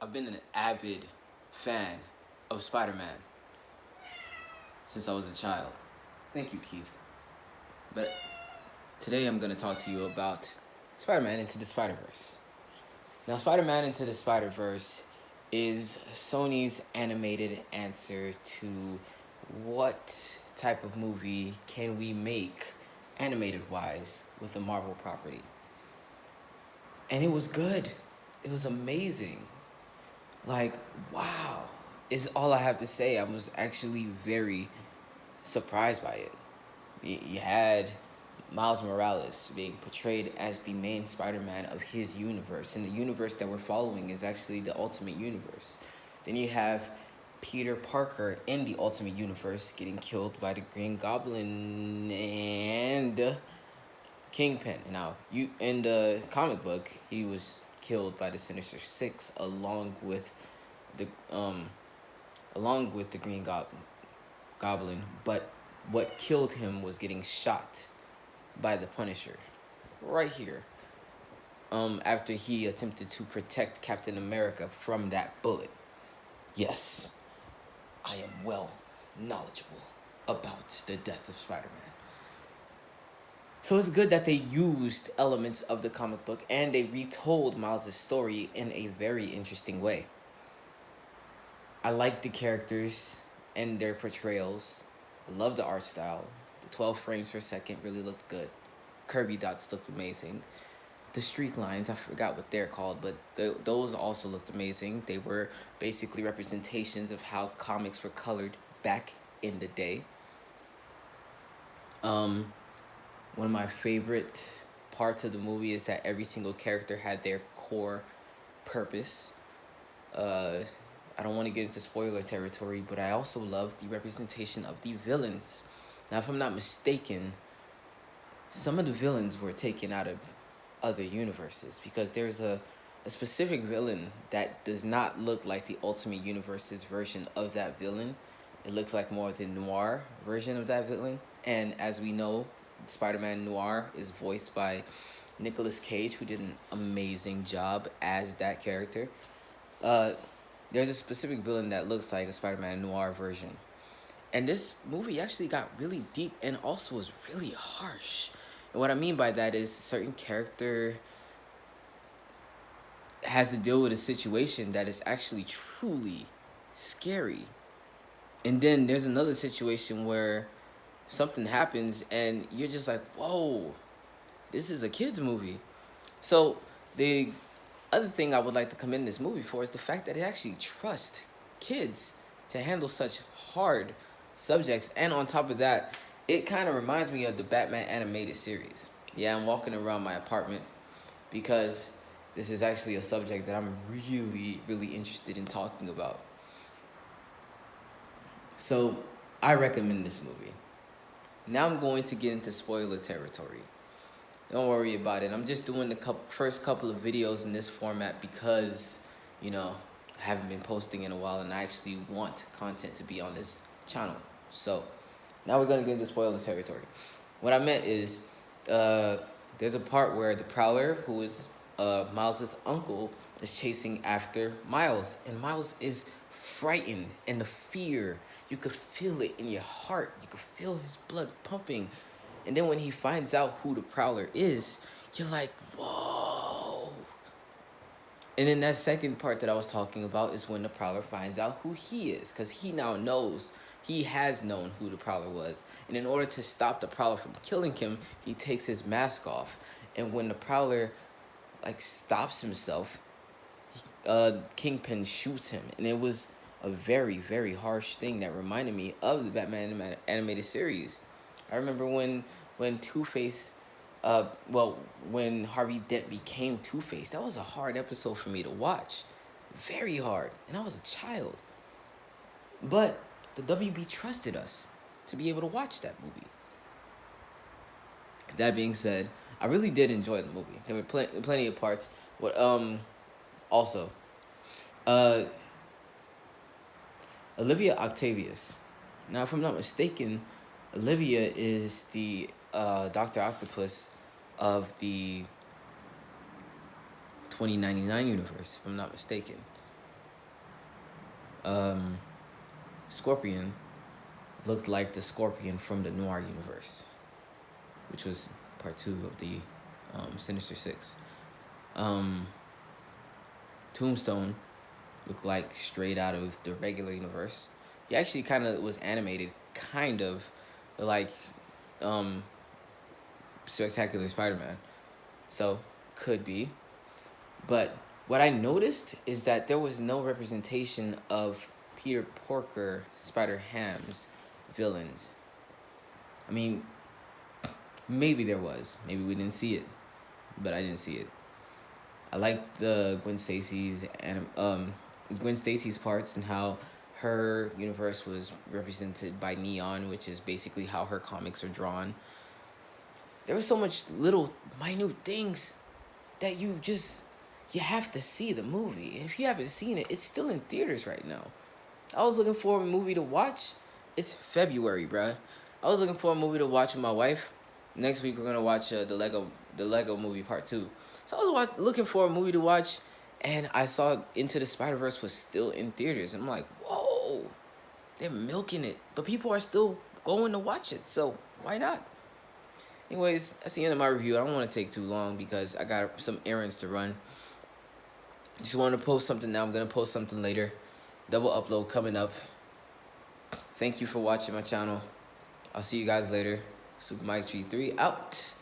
I've been an avid fan of Spider-Man since I was a child. Thank you, Keith. But today I'm going to talk to you about Spider-Man Into the Spider-Verse. Now, Spider-Man Into the Spider-Verse is Sony's animated answer to what type of movie can we make animated-wise with the Marvel property. And it was good. It was amazing. Like, wow, is all I have to say. I was actually very surprised by it. You had Miles Morales being portrayed as the main Spider-Man of his universe, and the universe that we're following is actually the Ultimate Universe. Then you have Peter Parker in the Ultimate Universe getting killed by the Green Goblin and Kingpin. Now, in the comic book, he was killed by the Sinister Six along with the Green Goblin, but what killed him was getting shot by the Punisher right here. After he attempted to protect Captain America from that bullet. Yes, I am well knowledgeable about the death of Spider-Man. So it's good that they used elements of the comic book and they retold Miles' story in a very interesting way. I like the characters and their portrayals. I love the art style. The 12 frames per second really looked good. Kirby dots looked amazing. The streak lines, I forgot what they're called, but those also looked amazing. They were basically representations of how comics were colored back in the day. One of my favorite parts of the movie is that every single character had their core purpose. I don't want to get into spoiler territory, but I also love the representation of the villains. Now, if I'm not mistaken, some of the villains were taken out of other universes because there's a specific villain that does not look like the Ultimate Universe's version of that villain. It looks like more of the noir version of that villain. And as we know, Spider-Man Noir is voiced by Nicolas Cage, who did an amazing job as that character. There's a specific villain that looks like a Spider-Man Noir version. And this movie actually got really deep and also was really harsh. And what I mean by that is a certain character has to deal with a situation that is actually truly scary. And then there's another situation where something happens and you're just like, whoa, this is a kid's movie. So the other thing I would like to commend this movie for is the fact that it actually trusts kids to handle such hard subjects. And on top of that, it kind of reminds me of the Batman animated series. Yeah, I'm walking around my apartment because this is actually a subject that I'm really, really interested in talking about. So I recommend this movie. Now I'm going to get into spoiler territory. Don't worry about it. I'm just doing the first couple of videos in this format because, I haven't been posting in a while and I actually want content to be on this channel. So now we're going to get into spoiler territory. What I meant is there's a part where the Prowler, who is Miles' uncle, is chasing after Miles. And Miles is frightened, and the fear, you could feel it in your heart. You could feel his blood pumping. And then when he finds out who the Prowler is, you're like, whoa. And then that second part that I was talking about is when the Prowler finds out who he is. Because he now knows, he has known who the Prowler was. And in order to stop the Prowler from killing him, he takes his mask off. And when the Prowler, stops himself, Kingpin shoots him. And it was a very, very harsh thing that reminded me of the Batman animated series. I remember when Two-Face, when Harvey Dent became Two-Face, that was a hard episode for me to watch. Very hard. And I was a child. But the WB trusted us to be able to watch that movie. That being said, I really did enjoy the movie. There were plenty of parts. Also, Olivia Octavius. Now, if I'm not mistaken, Olivia is the Dr. Octopus of the 2099 universe, if I'm not mistaken. Scorpion looked like the Scorpion from the Noir universe, which was part 2 of the Sinister Six. Tombstone looked like straight out of the regular universe. He actually kind of was animated, kind of like Spectacular Spider-Man. So, could be. But what I noticed is that there was no representation of Peter Porker, Spider-Ham's villains. I mean, maybe there was. Maybe we didn't see it. But I didn't see it. I liked the Gwen Stacy's parts and how her universe was represented by neon, which is basically how her comics are drawn. There was so much little minute things that you have to see the movie. If you haven't seen it, it's still in theaters right now. I was looking for a movie to watch. It's February, bruh. I was looking for a movie to watch with my wife. Next week we're gonna watch the Lego Movie Part 2. So I was looking for a movie to watch, and I saw Into the Spider-Verse was still in theaters, and I'm like, whoa, they're milking it, but people are still going to watch it. So why not? Anyways, that's the end of my review. I don't want to take too long because I got some errands to run. Just want to post something now. I'm going to post something later. Double upload coming up. Thank you for watching my channel. I'll see you guys later. SupaMykG3 out.